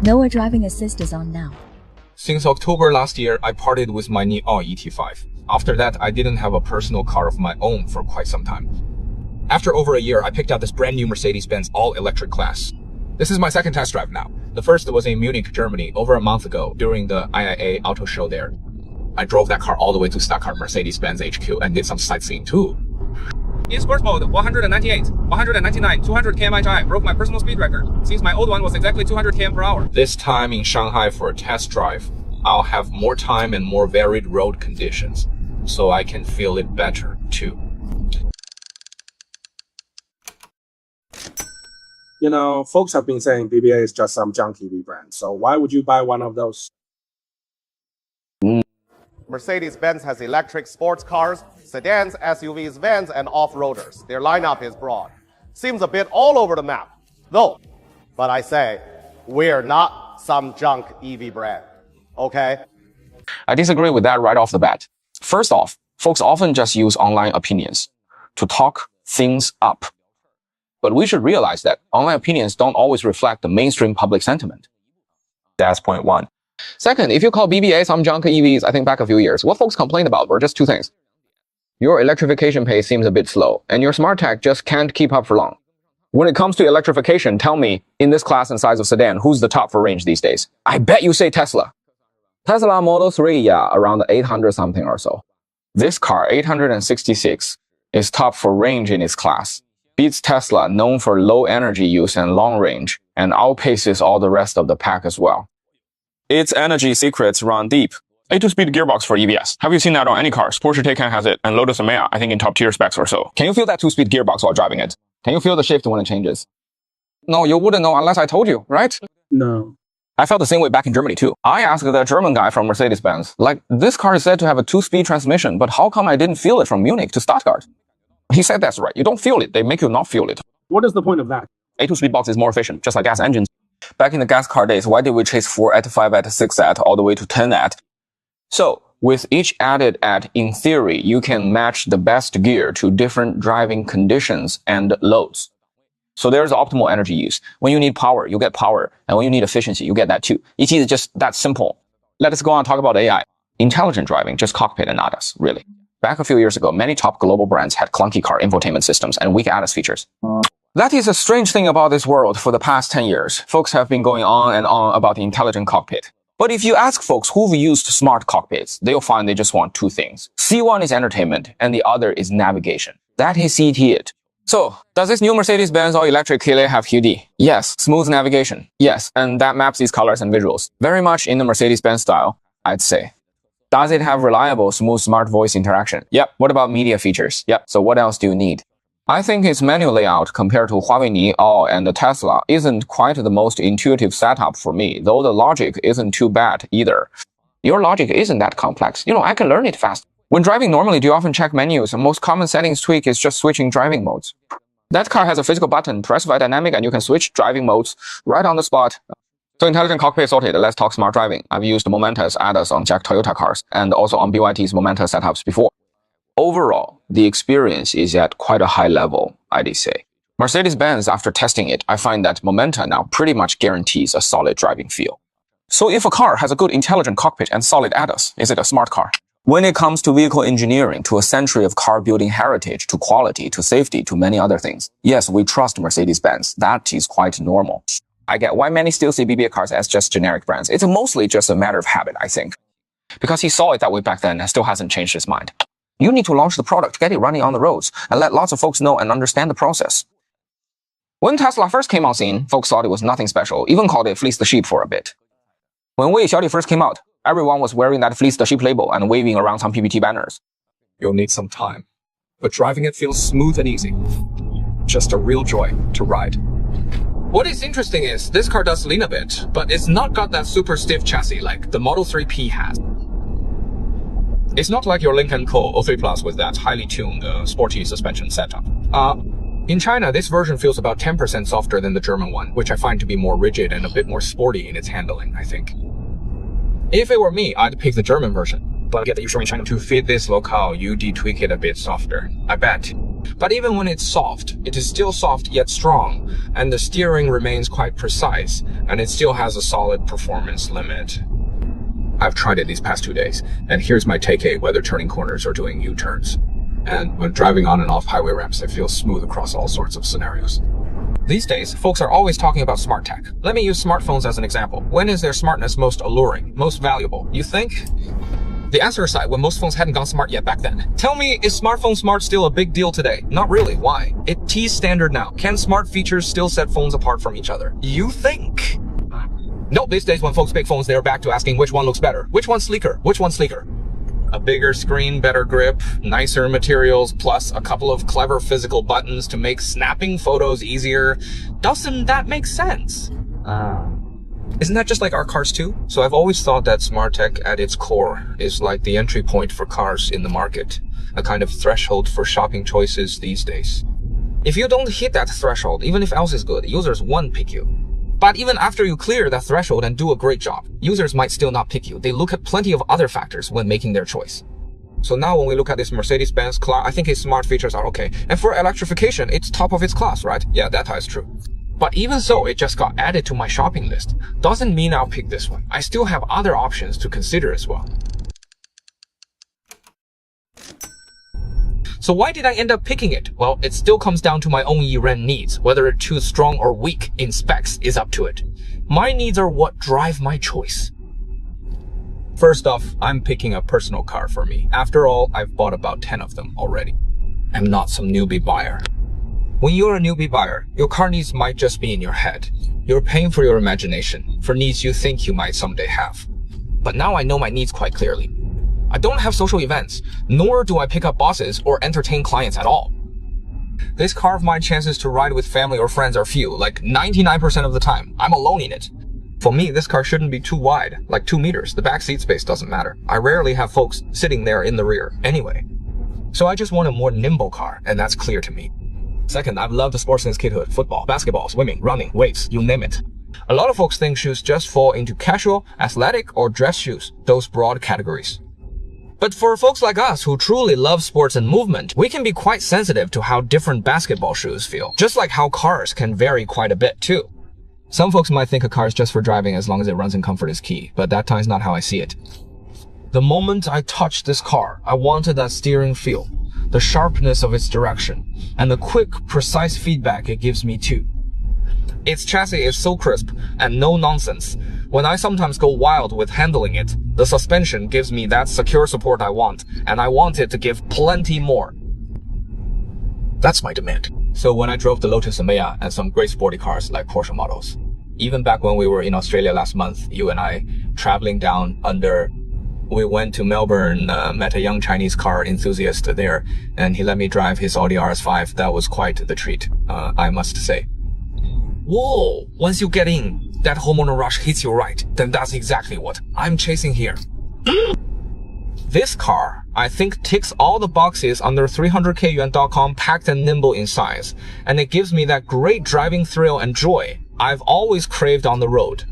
No driving assist is on now. Since October last year, I parted with my Neon ET5. After that, I didn't have a personal car of my own for quite some time. After over a year, I picked out this brand new Mercedes-Benz all-electric class. This is my second test drive now. The first was in Munich, Germany, over a month ago during the IAA Auto Show there. I drove that car all the way to Stuttgart Mercedes-Benz HQ and did some sightseeing too. In sport mode, 198, 199, 200 km I broke my personal speed record, since my old one was exactly 200 km per hour. This time in Shanghai for a test drive, I'll have more time and more varied road conditions, so I can feel it better too. You know, folks have been saying BBA is just some junk EV brand, so why would you buy one of those? Mercedes-Benz has electric sports cars, sedans, SUVs, vans, and off-roaders. Their lineup is broad. Seems a bit all over the map, though. But I say, we're not some junk EV brand, okay? I disagree with that right off the bat. First off, folks often just use online opinions to talk things up. But we should realize that online opinions don't always reflect the mainstream public sentiment. That's point one. Second, if you call BBA some junk EVs, I think back a few years, what folks complained about were just two things. Your electrification pace seems a bit slow, and your smart tech just can't keep up for long. When it comes to electrification, tell me, in this class and size of sedan, who's the top for range these days? I bet you say Tesla. Tesla Model 3, yeah, around 800 something or so. This car, 866, is top for range in its class. Beats Tesla, known for low energy use and long range, and outpaces all the rest of the pack as well. Its energy secrets run deep. A 2-speed gearbox for EVS. Have you seen that on any cars? Porsche Taycan has it, and Lotus Emea, I think in top tier specs or so. Can you feel that 2-speed gearbox while driving it? Can you feel the shift when it changes? No, you wouldn't know unless I told you, right? No. I felt the same way back in Germany too. I asked the German guy from Mercedes-Benz, like, this car is said to have a 2-speed transmission, but how come I didn't feel it from Munich to Stuttgart? He said that's right. You don't feel it. They make you not feel it. What is the point of that? A 2-speed box is more efficient, just like gas engines. Back in the gas car days, why did we chase 4 at, 5 at, 6 at, all the way to 10 at? So, with each added at, in theory, you can match the best gear to different driving conditions and loads. So there's optimal energy use. When you need power, you get power. And when you need efficiency, you get that too. It is just that simple. Let us go on and talk about AI. Intelligent driving, just cockpit and ADAS, really. Back a few years ago, many top global brands had clunky car infotainment systems and weak ADAS features. That is a strange thing about this world for the past 10 years. Folks have been going on and on about the intelligent cockpit. But if you ask folks who've used smart cockpits, they'll find they just want two things. C1 is entertainment, and the other is navigation. That is it. So, does this new Mercedes-Benz all-electric CLA have QD? Yes. Smooth navigation? Yes. And that maps these colors and visuals. Very much in the Mercedes-Benz style, I'd say. Does it have reliable, smooth, smart voice interaction? Yep. What about media features? Yep. So what else do you need? I think its menu layout compared to Huawei Ni-All and the Tesla isn't quite the most intuitive setup for me, though the logic isn't too bad either. Your logic isn't that complex. I can learn it fast. When driving normally, do you often check menus? The most common settings tweak is just switching driving modes. That car has a physical button, press by dynamic, and you can switch driving modes right on the spot. So intelligent cockpit sorted, let's talk smart driving. I've used Momenta's ADAS on Jack Toyota cars and also on BYT's Momenta setups before. Overall, the experience is at quite a high level, I'd say. Mercedes-Benz, after testing it, I find that Momenta now pretty much guarantees a solid driving feel. So if a car has a good intelligent cockpit and solid ADAS, is it a smart car? When it comes to vehicle engineering, to a century of car building heritage, to quality, to safety, to many other things, yes, we trust Mercedes-Benz. That is quite normal. I get why many still see BBA cars as just generic brands. It's mostly just a matter of habit, I think. Because he saw it that way back then and still hasn't changed his mind. You need to launch the product, get it running on the roads, and let lots of folks know and understand the process. When Tesla first came on scene, folks thought it was nothing special, even called it fleece the sheep for a bit. When Wei Xiaoli first came out, everyone was wearing that fleece the sheep label and waving around some PPT banners. You'll need some time, but driving it feels smooth and easy. Just a real joy to ride. What is interesting is this car does lean a bit, but it's not got that super stiff chassis like the Model 3P has. It's not like your Lincoln Co. 03 Plus with that highly tuned, sporty suspension setup. In China, this version feels about 10% softer than the German one, which I find to be more rigid and a bit more sporty in its handling, I think. If it were me, I'd pick the German version, but I get that you're showing China to fit this locale, you de-tweak it a bit softer. I bet. But even when it's soft, it is still soft yet strong, and the steering remains quite precise, and it still has a solid performance limit. I've tried it these past 2 days, and here's my take whether turning corners or doing U-turns. And when driving on and off highway ramps, it feels smooth across all sorts of scenarios. These days, folks are always talking about smart tech. Let me use smartphones as an example. When is their smartness most alluring, most valuable? You think? The answer aside, when most phones hadn't gone smart yet back then. Tell me, is smartphone smart still a big deal today? Not really. Why? It's standard now. Can smart features still set phones apart from each other? You think? No, these days when folks pick phones, they're back to asking which one looks better, which one's sleeker, which one's sleeker. A bigger screen, better grip, nicer materials, plus a couple of clever physical buttons to make snapping photos easier. Doesn't that make sense? Isn't that just like our cars too? So I've always thought that smart tech at its core is like the entry point for cars in the market, a kind of threshold for shopping choices these days. If you don't hit that threshold, even if else is good, users won't pick you. But even after you clear that threshold and do a great job, users might still not pick you. They look at plenty of other factors when making their choice. So now when we look at this Mercedes-Benz car, I think its smart features are okay. And for electrification, it's top of its class, right? Yeah, that is true. But even so, it just got added to my shopping list. Doesn't mean I'll pick this one. I still have other options to consider as well. So why did I end up picking it? Well, it still comes down to my own year-end needs. Whether it's too strong or weak in specs is up to it. My needs are what drive my choice. First off, I'm picking a personal car for me. After all, I've bought about 10 of them already. I'm not some newbie buyer. When you're a newbie buyer, your car needs might just be in your head. You're paying for your imagination, for needs you think you might someday have. But now I know my needs quite clearly. I don't have social events, nor do I pick up bosses or entertain clients at all. This car of mine, chances to ride with family or friends are few, like 99% of the time. I'm alone in it. For me, this car shouldn't be too wide, like 2 meters. The back seat space doesn't matter. I rarely have folks sitting there in the rear anyway. So I just want a more nimble car, and that's clear to me. Second, I've loved the sports since kidhood. Football, basketball, swimming, running, weights, you name it. A lot of folks think shoes just fall into casual, athletic, or dress shoes, those broad categories. But for folks like us who truly love sports and movement, we can be quite sensitive to how different basketball shoes feel, just like how cars can vary quite a bit too. Some folks might think a car is just for driving as long as it runs in comfort is key, but that time's not how I see it. The moment I touched this car, I wanted that steering feel, the sharpness of its direction, and the quick, precise feedback it gives me too. Its chassis is so crisp and no nonsense. When I sometimes go wild with handling it, the suspension gives me that secure support I want, and I want it to give plenty more. That's my demand. So when I drove the Lotus Emea and some great sporty cars like Porsche models, even back when we were in Australia last month, you and I traveling down under, we went to Melbourne, met a young Chinese car enthusiast there, and he let me drive his Audi RS5. That was quite the treat, I must say. Whoa, once you get in, that hormonal rush hits you right, then that's exactly what I'm chasing here. This car, I think, ticks all the boxes under 300k yuan.com, packed and nimble in size, and it gives me that great driving thrill and joy I've always craved on the road.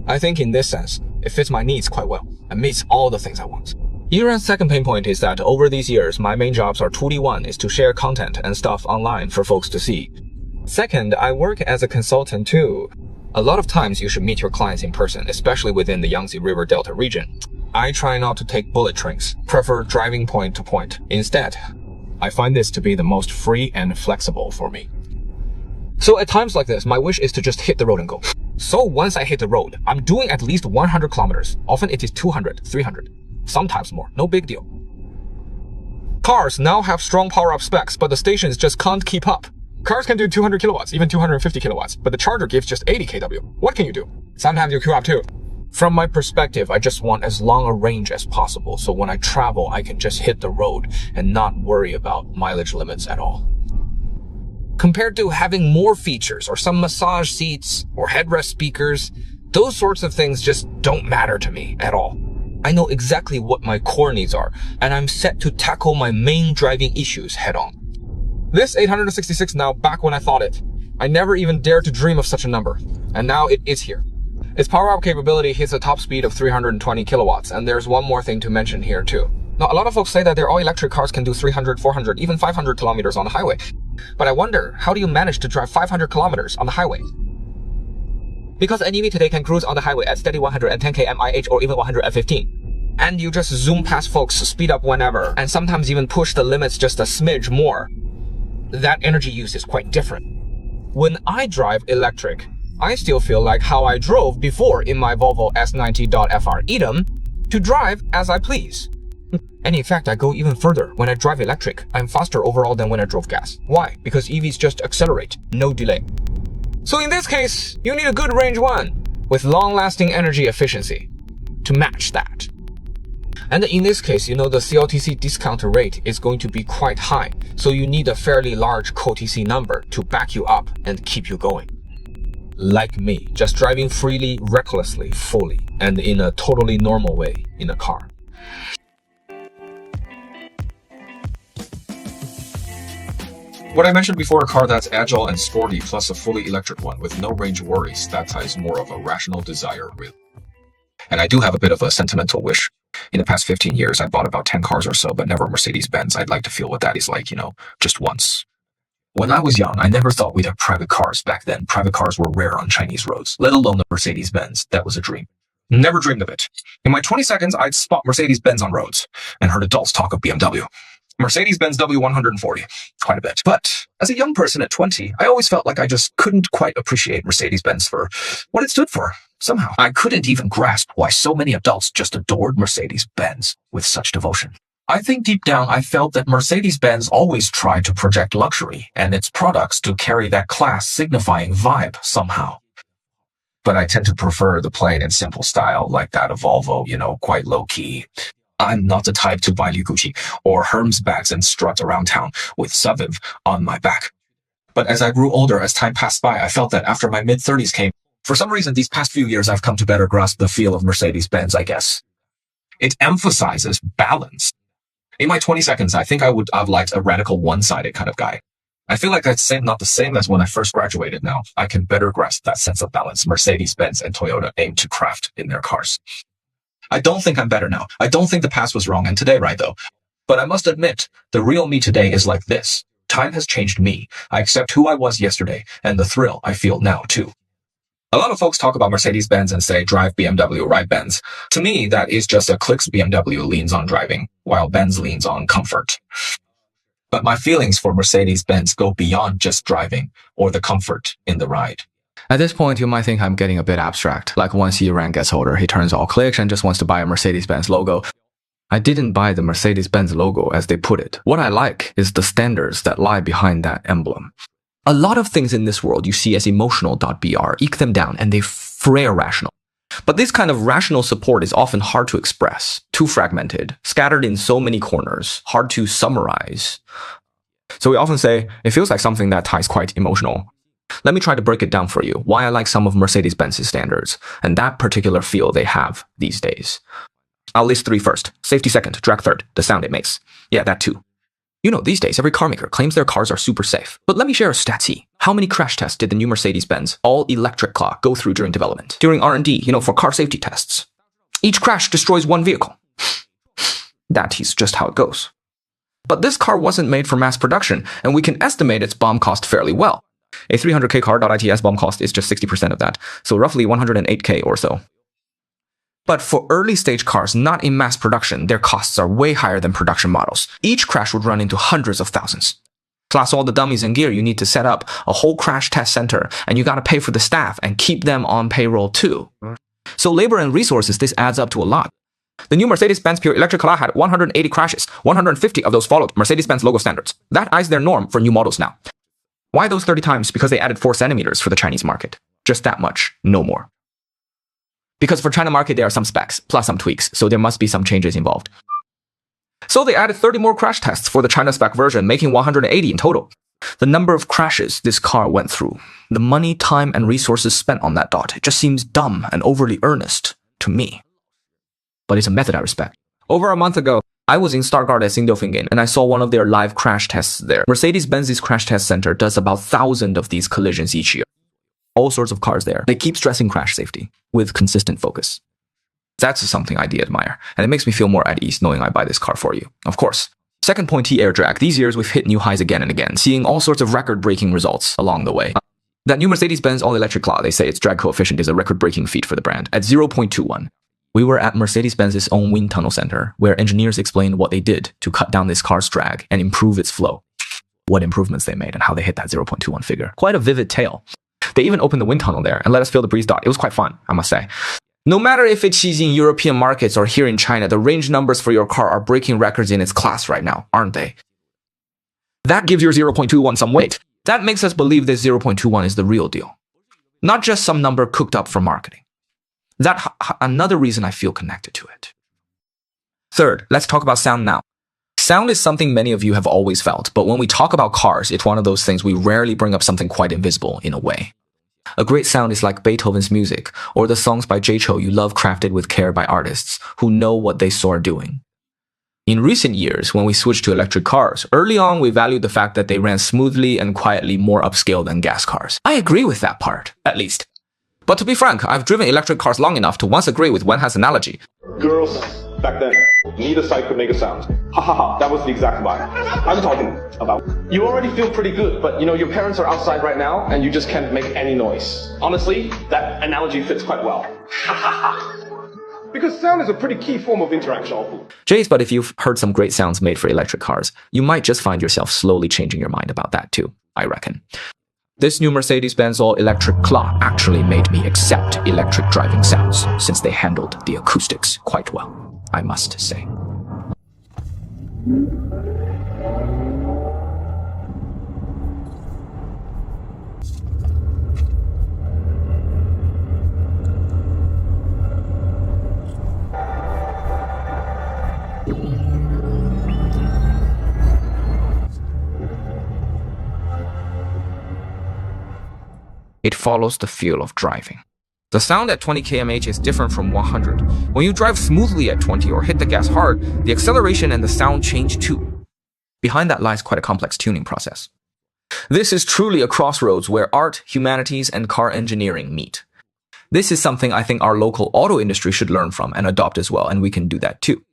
I think in this sense, it fits my needs quite well and meets all the things I want. Yiran's second pain point is that over these years, my main jobs are 2D1 is to share content and stuff online for folks to see. Second, I work as a consultant too. A lot of times you should meet your clients in person, especially within the Yangtze River Delta region. I try not to take bullet trains, prefer driving point to point. Instead, I find this to be the most free and flexible for me. So at times like this, my wish is to just hit the road and go. So once I hit the road, I'm doing at least 100 kilometers. Often it is 200, 300, sometimes more. No big deal. Cars now have strong power-up specs, but the stations just can't keep up. Cars can do 200 kilowatts, even 250 kilowatts, but the charger gives just 80 kW. What can you do? Sometimes you queue up too. From my perspective, I just want as long a range as possible, so when I travel, I can just hit the road and not worry about mileage limits at all. Compared to having more features or some massage seats or headrest speakers, those sorts of things just don't matter to me at all. I know exactly what my core needs are, and I'm set to tackle my main driving issues head on. This 866 now back when I thought it. I never even dared to dream of such a number, and now it is here. Its power-up capability hits a top speed of 320 kilowatts, and there's one more thing to mention here too. Now, a lot of folks say that their all-electric cars can do 300, 400, even 500 kilometers on the highway. But I wonder, how do you manage to drive 500 kilometers on the highway? Because an EV today can cruise on the highway at steady 110 km/h or even 115. And you just zoom past folks, speed up whenever, and sometimes even push the limits just a smidge more. That energy use is quite different. When I drive electric, I still feel like how I drove before in my Volvo S90.FR Edom, to drive as I please. And in fact, I go even further. When I drive electric, I'm faster overall than when I drove gas. Why? Because EVs just accelerate, no delay. So in this case, you need a good range one with long-lasting energy efficiency to match that. And in this case, the CLTC discount rate is going to be quite high, so you need a fairly large COTC number to back you up and keep you going. Like me, just driving freely, recklessly, fully, and in a totally normal way in a car. What I mentioned before, a car that's agile and sporty plus a fully electric one with no range worries, that is more of a rational desire, really. And I do have a bit of a sentimental wish. In the past 15 years, I bought about 10 cars or so, but never a Mercedes-Benz. I'd like to feel what that is like, just once. When I was young, I never thought we'd have private cars. Back then, private cars were rare on Chinese roads, let alone the Mercedes-Benz. That was a dream. Never dreamed of it. In my 20 seconds, I'd spot Mercedes-Benz on roads and heard adults talk of BMW. Mercedes-Benz W140, quite a bit. But as a young person at 20, I always felt like I just couldn't quite appreciate Mercedes-Benz for what it stood for. Somehow, I couldn't even grasp why so many adults just adored Mercedes-Benz with such devotion. I think deep down, I felt that Mercedes-Benz always tried to project luxury and its products to carry that class signifying vibe somehow. But I tend to prefer the plain and simple style like that of Volvo, quite low-key. I'm not the type to buy Gucci or Hermes bags and strut around town with Saviv on my back. But as I grew older, as time passed by, I felt that after my mid-30s came, for some reason, these past few years, I've come to better grasp the feel of Mercedes-Benz, I guess. It emphasizes balance. In my 20 seconds, I think I would have liked a radical one-sided kind of guy. I feel like that's not the same as when I first graduated now. I can better grasp that sense of balance Mercedes-Benz and Toyota aim to craft in their cars. I don't think I'm better now. I don't think the past was wrong and today right, though. But I must admit, the real me today is like this. Time has changed me. I accept who I was yesterday and the thrill I feel now, too. A lot of folks talk about Mercedes-Benz and say, drive BMW, ride Benz. To me, that is just a clicks BMW leans on driving, while Benz leans on comfort. But my feelings for Mercedes-Benz go beyond just driving or the comfort in the ride. At this point, you might think I'm getting a bit abstract. Like once Yiran gets older, he turns all clicks and just wants to buy a Mercedes-Benz logo. I didn't buy the Mercedes-Benz logo as they put it. What I like is the standards that lie behind that emblem. A lot of things in this world you see as emotional.br, eke them down, and they fray rational. But this kind of rational support is often hard to express, too fragmented, scattered in so many corners, hard to summarize. So we often say, it feels like something that ties quite emotional. Let me try to break it down for you, why I like some of Mercedes-Benz's standards, and that particular feel they have these days. I'll list three first. Safety second, drag third, the sound it makes. Yeah, that too. These days, every car maker claims their cars are super safe. But let me share a statsy. How many crash tests did the new Mercedes-Benz all-electric car go through during development? During R&D, for car safety tests. Each crash destroys one vehicle. That is just how it goes. But this car wasn't made for mass production, and we can estimate its BOM cost fairly well. A 300k car.its BOM cost is just 60% of that, so roughly 108k or so. But for early-stage cars not in mass production, their costs are way higher than production models. Each crash would run into hundreds of thousands. Plus all the dummies and gear you need to set up a whole crash test center, and you gotta pay for the staff and keep them on payroll too. So labor and resources, this adds up to a lot. The new Mercedes-Benz pure electric car had 180 crashes. 150 of those followed Mercedes-Benz logo standards. That is their norm for new models now. Why those 30 times? Because they added 4 centimeters for the Chinese market. Just that much, no more. Because for China market, there are some specs, plus some tweaks, so there must be some changes involved. So they added 30 more crash tests for the China spec version, making 180 in total. The number of crashes this car went through, the money, time, and resources spent on that dot, it just seems dumb and overly earnest to me. But it's a method I respect. Over a month ago, I was in Stuttgart at Sindelfingen, and I saw one of their live crash tests there. Mercedes-Benz's crash test center does about 1,000 of these collisions each year. All sorts of cars there. They keep stressing crash safety with consistent focus. That's something I do admire, and it makes me feel more at ease knowing I buy this car for you, of course. Second point, air drag. These years, we've hit new highs again and again, seeing all sorts of record-breaking results along the way. That new Mercedes-Benz all-electric CLA, they say its drag coefficient is a record-breaking feat for the brand, at 0.21. We were at Mercedes-Benz's own wind tunnel center, where engineers explained what they did to cut down this car's drag and improve its flow. What improvements they made and how they hit that 0.21 figure. Quite a vivid tale. They even opened the wind tunnel there and let us feel the breeze dot. It was quite fun, I must say. No matter if it's in European markets or here in China, the range numbers for your car are breaking records in its class right now, aren't they? That gives your 0.21 some weight. That makes us believe this 0.21 is the real deal. Not just some number cooked up for marketing. That's another reason I feel connected to it. Third, let's talk about sound now. Sound is something many of you have always felt, but when we talk about cars, it's one of those things we rarely bring up something quite invisible in a way. A great sound is like Beethoven's music, or the songs by GET you love crafted with care by artists who know what they are doing. In recent years, when we switched to electric cars, early on we valued the fact that they ran smoothly and quietly more upscale than gas cars. I agree with that part, at least. But to be frank, I've driven electric cars long enough to once agree with Wenhan's analogy. Girls, back then, neither side could make a sound. Ha ha ha, that was the exact vibe I'm talking about. You already feel pretty good, but your parents are outside right now and you just can't make any noise. Honestly, that analogy fits quite well. Ha ha ha. Because sound is a pretty key form of interaction. Jace, but if you've heard some great sounds made for electric cars, you might just find yourself slowly changing your mind about that too, I reckon. This new Mercedes-Benz all-electric CLA actually made me accept electric driving sounds, since they handled the acoustics quite well, I must say. It follows the feel of driving. The sound at 20 km/h is different from 100. When you drive smoothly at 20 or hit the gas hard, the acceleration and the sound change too. Behind that lies quite a complex tuning process. This is truly a crossroads where art, humanities, and car engineering meet. This is something I think our local auto industry should learn from and adopt as well, and we can do that too.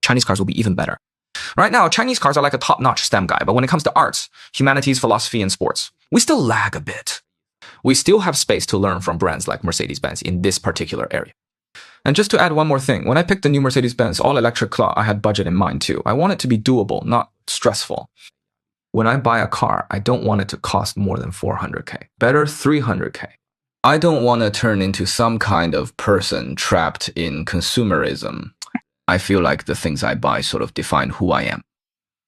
Chinese cars will be even better. Right now, Chinese cars are like a top-notch STEM guy, but when it comes to arts, humanities, philosophy, and sports, we still lag a bit. We still have space to learn from brands like Mercedes-Benz in this particular area. And just to add one more thing, when I picked the new Mercedes-Benz all-electric CLA, I had budget in mind too. I want it to be doable, not stressful. When I buy a car, I don't want it to cost more than 400k. Better 300k. I don't want to turn into some kind of person trapped in consumerism. I feel like the things I buy sort of define who I am.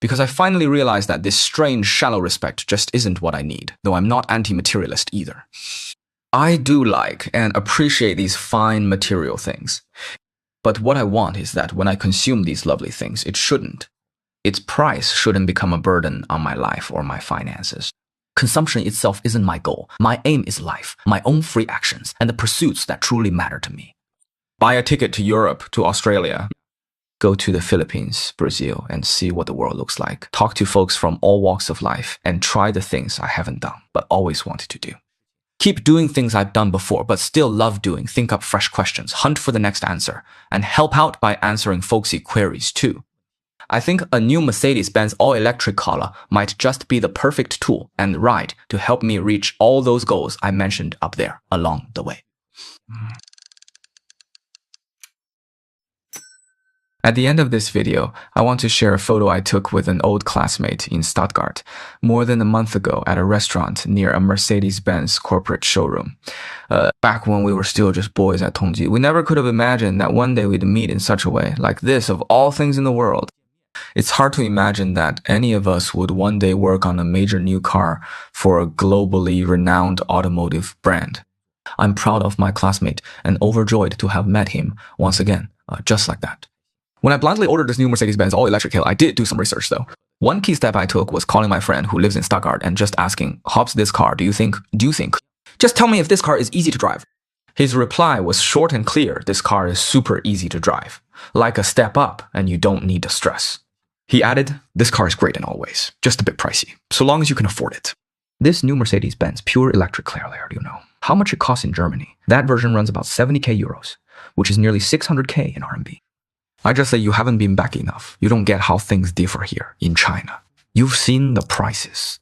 Because I finally realized that this strange, shallow respect just isn't what I need, though I'm not anti-materialist either. I do like and appreciate these fine material things. But what I want is that when I consume these lovely things, its price shouldn't become a burden on my life or my finances. Consumption itself isn't my goal. My aim is life, my own free actions, and the pursuits that truly matter to me. Buy a ticket to Europe, to Australia. Go to the Philippines, Brazil, and see what the world looks like. Talk to folks from all walks of life and try the things I haven't done, but always wanted to do. Keep doing things I've done before, but still love doing. Think up fresh questions, hunt for the next answer, and help out by answering folksy queries too. I think a new Mercedes-Benz all-electric CLA might just be the perfect tool and ride to help me reach all those goals I mentioned up there along the way. At the end of this video, I want to share a photo I took with an old classmate in Stuttgart more than a month ago at a restaurant near a Mercedes-Benz corporate showroom. Back when we were still just boys at Tongji, we never could have imagined that one day we'd meet in such a way, like this of all things in the world. It's hard to imagine that any of us would one day work on a major new car for a globally renowned automotive brand. I'm proud of my classmate and overjoyed to have met him once again, just like that. When I blindly ordered this new Mercedes-Benz all-electric hill, I did do some research though. One key step I took was calling my friend who lives in Stuttgart and just asking, "Hobbs, this car, do you think? Just tell me if this car is easy to drive." His reply was short and clear: this car is super easy to drive. Like a step up, and you don't need to stress. He added, "This car is great in all ways, just a bit pricey, so long as you can afford it." This new Mercedes-Benz pure electric CLA, do you know how much it costs in Germany? That version runs about 70k euros. which is nearly 600K in RMB. I just say you haven't been back enough. You don't get how things differ here in China. You've seen the prices.